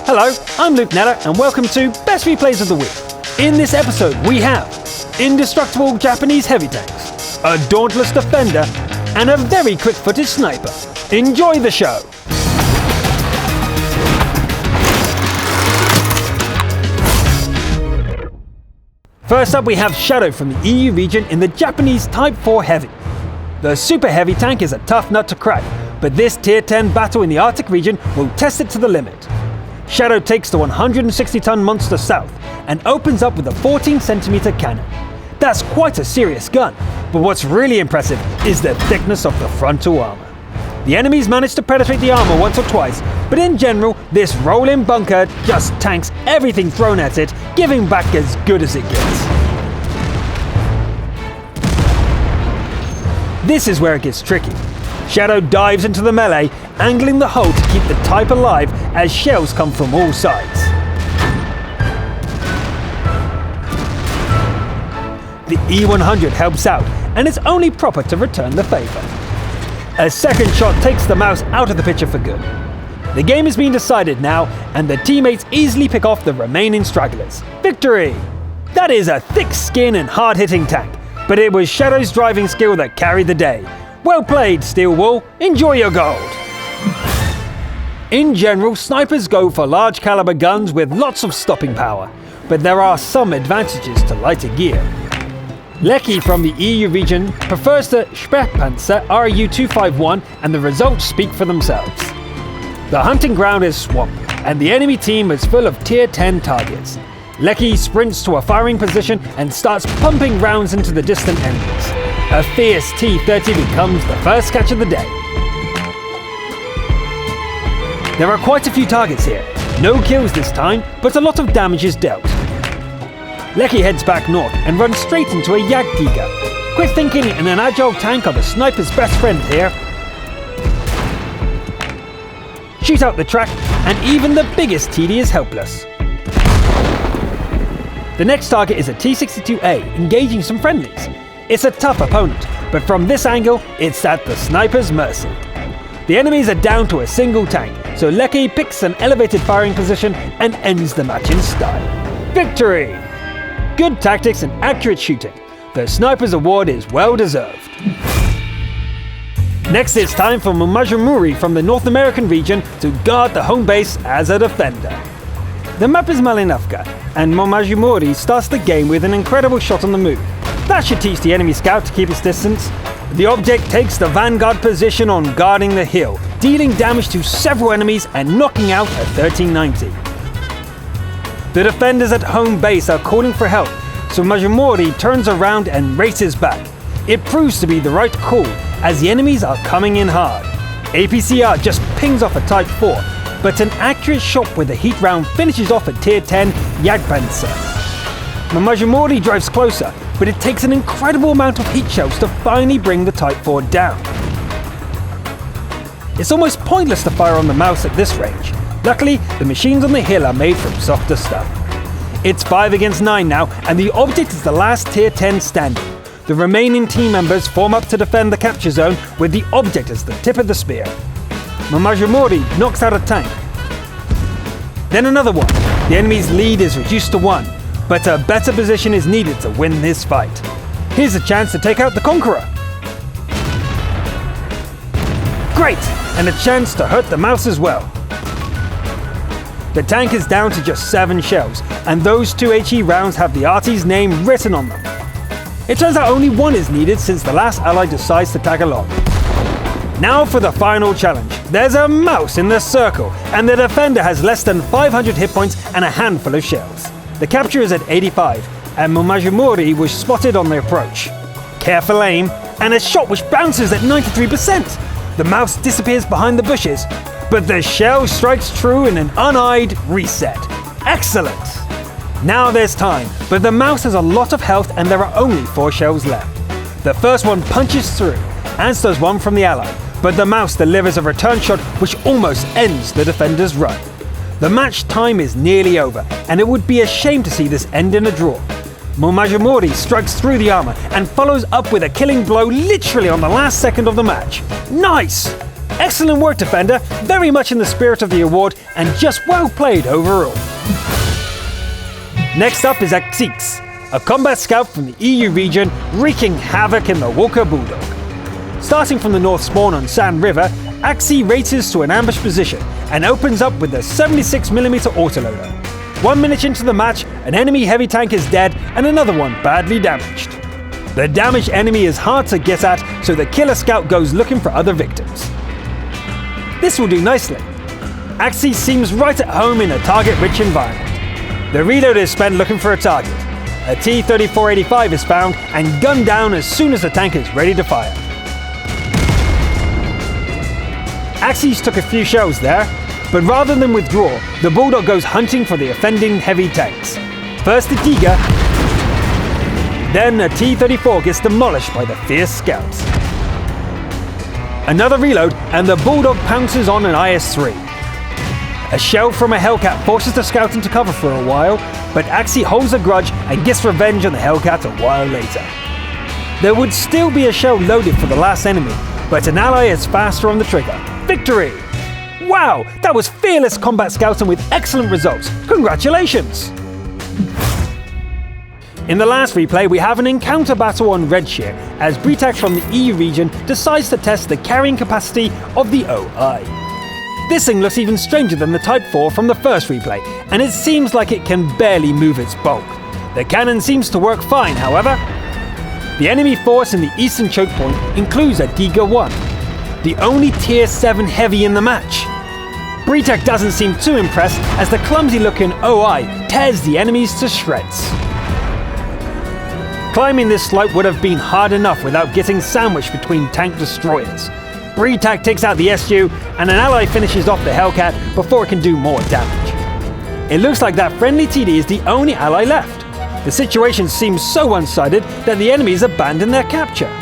Hello, I'm Luke Neller and welcome to Best Replays of the Week. In this episode we have indestructible Japanese heavy tanks, a Dauntless defender, and a very quick-footed sniper. Enjoy the show! First up we have Shadow from the EU region in the Japanese Type 4 Heavy. The super heavy tank is a tough nut to crack, but this tier 10 battle in the Arctic region will test it to the limit. Shadow takes the 160-ton monster south and opens up with a 14cm cannon. That's quite a serious gun, but what's really impressive is the thickness of the frontal armor. The enemies manage to penetrate the armor once or twice, but in general, this roll-in bunker just tanks everything thrown at it, giving back as good as it gets. This is where it gets tricky. Shadow dives into the melee, angling the hull to keep the type alive as shells come from all sides. The E100 helps out, and it's only proper to return the favour. A second shot takes the mouse out of the picture for good. The game has been decided now, and the teammates easily pick off the remaining stragglers. Victory! That is a thick skin and hard-hitting tank, but it was Shadow's driving skill that carried the day. Well played, Steel Wool. Enjoy your gold. In general, snipers go for large caliber guns with lots of stopping power, but there are some advantages to lighter gear. Lecky from the EU region prefers the Spähpanzer RU-251, and the results speak for themselves. The hunting ground is swamp, and the enemy team is full of tier 10 targets. Lecky sprints to a firing position and starts pumping rounds into the distant enemies. A fierce T-30 becomes the first catch of the day. There are quite a few targets here. No kills this time, but a lot of damage is dealt. Lecky heads back north and runs straight into a Jagdtiger. Quick thinking and an agile tank are the sniper's best friend here. Shoot out the track, and even the biggest TD is helpless. The next target is a T-62A, engaging some friendlies. It's a tough opponent, but from this angle, it's at the sniper's mercy. The enemies are down to a single tank, so Lecky picks an elevated firing position and ends the match in style. Victory! Good tactics and accurate shooting. The sniper's award is well deserved. Next it's time for Momajimori from the North American region to guard the home base as a defender. The map is Malinowka, and Momajimori starts the game with an incredible shot on the move. That should teach the enemy scout to keep its distance. The object takes the vanguard position on guarding the hill, dealing damage to several enemies and knocking out a 1390. The defenders at home base are calling for help, so Majimori turns around and races back. It proves to be the right call, as the enemies are coming in hard. APCR just pings off a Type 4, but an accurate shot with a heat round finishes off a Tier 10 Jagdpanzer. Majimori drives closer, but it takes an incredible amount of heat shells to finally bring the Type 4 down. It's almost pointless to fire on the mouse at this range. Luckily, the machines on the hill are made from softer stuff. It's 5 against 9 now, and the object is the last Tier 10 standing. The remaining team members form up to defend the capture zone with the object as the tip of the spear. Momajimori knocks out a tank. Then another one. The enemy's lead is reduced to 1, but a better position is needed to win this fight. Here's a chance to take out the Conqueror. Great! And a chance to hurt the mouse as well. The tank is down to just 7 shells, and those 2 HE rounds have the arty's name written on them. It turns out only 1 is needed since the last ally decides to tag along. Now for the final challenge. There's a mouse in the circle, and the defender has less than 500 hit points and a handful of shells. The capture is at 85, and Momajimori was spotted on the approach. Careful aim, and a shot which bounces at 93%. The mouse disappears behind the bushes, but the shell strikes true in an uneyed reset. Excellent! Now there's time, but the mouse has a lot of health and there are only 4 shells left. The first one punches through, as does one from the ally, but the mouse delivers a return shot which almost ends the defender's run. The match time is nearly over, and it would be a shame to see this end in a draw. Momajimori strikes through the armor and follows up with a killing blow literally on the last second of the match. Nice! Excellent work, Defender, very much in the spirit of the award and just well played overall. Next up is Axix, a combat scout from the EU region wreaking havoc in the Walker Bulldog. Starting from the north spawn on Sand River, Axi races to an ambush position and opens up with a 76mm autoloader. 1 minute into the match, an enemy heavy tank is dead and another one badly damaged. The damaged enemy is hard to get at, so the killer scout goes looking for other victims. This will do nicely. Axi seems right at home in a target-rich environment. The reload is spent looking for a target. A T-3485 is found and gunned down as soon as the tank is ready to fire. Axis took a few shells there, but rather than withdraw, the Bulldog goes hunting for the offending heavy tanks. First a Tiger, then a T-34 gets demolished by the fierce scouts. Another reload and the Bulldog pounces on an IS-3. A shell from a Hellcat forces the scout into cover for a while, but Axi holds a grudge and gets revenge on the Hellcat a while later. There would still be a shell loaded for the last enemy, but an ally is faster on the trigger. Victory! Wow, that was fearless combat scouting with excellent results. Congratulations! In the last replay, we have an encounter battle on Redshear as Britak from the EU region decides to test the carrying capacity of the OI. This thing looks even stranger than the Type 4 from the first replay, and it seems like it can barely move its bulk. The cannon seems to work fine, however. The enemy force in the eastern choke point includes a Diga 1, the only Tier 7 heavy in the match. Britak doesn't seem too impressed as the clumsy-looking OI tears the enemies to shreds. Climbing this slope would have been hard enough without getting sandwiched between tank destroyers. Britak takes out the SU and an ally finishes off the Hellcat before it can do more damage. It looks like that friendly TD is the only ally left. The situation seems so one-sided that the enemies abandon their capture.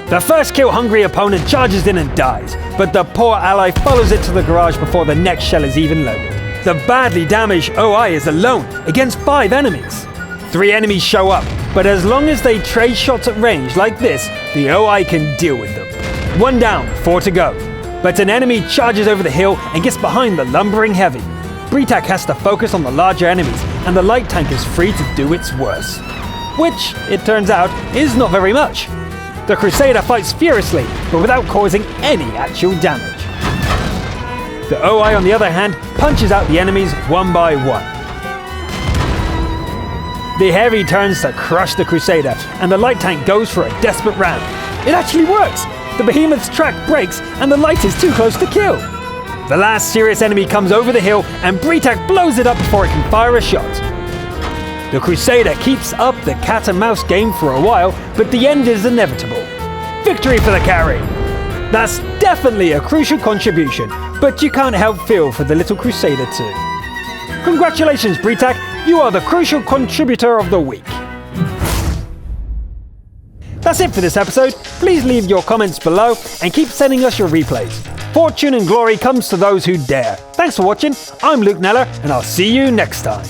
The first kill-hungry opponent charges in and dies, but the poor ally follows it to the garage before the next shell is even loaded. The badly damaged OI is alone against 5 enemies. 3 enemies show up, but as long as they trade shots at range like this, the OI can deal with them. 1 down, 4 to go. But an enemy charges over the hill and gets behind the lumbering heavy. Britak has to focus on the larger enemies, and the light tank is free to do its worst. Which, it turns out, is not very much. The Crusader fights furiously, but without causing any actual damage. The OI, on the other hand, punches out the enemies one by one. The heavy turns to crush the Crusader, and the light tank goes for a desperate round. It actually works! The behemoth's track breaks, and the light is too close to kill. The last serious enemy comes over the hill, and Britak blows it up before it can fire a shot. The Crusader keeps up the cat-and-mouse game for a while, but the end is inevitable. Victory for the carry! That's definitely a crucial contribution, but you can't help feel for the little Crusader too. Congratulations, Britak! You are the crucial contributor of the week. That's it for this episode. Please leave your comments below and keep sending us your replays. Fortune and glory comes to those who dare. Thanks for watching. I'm Luke Neller, and I'll see you next time.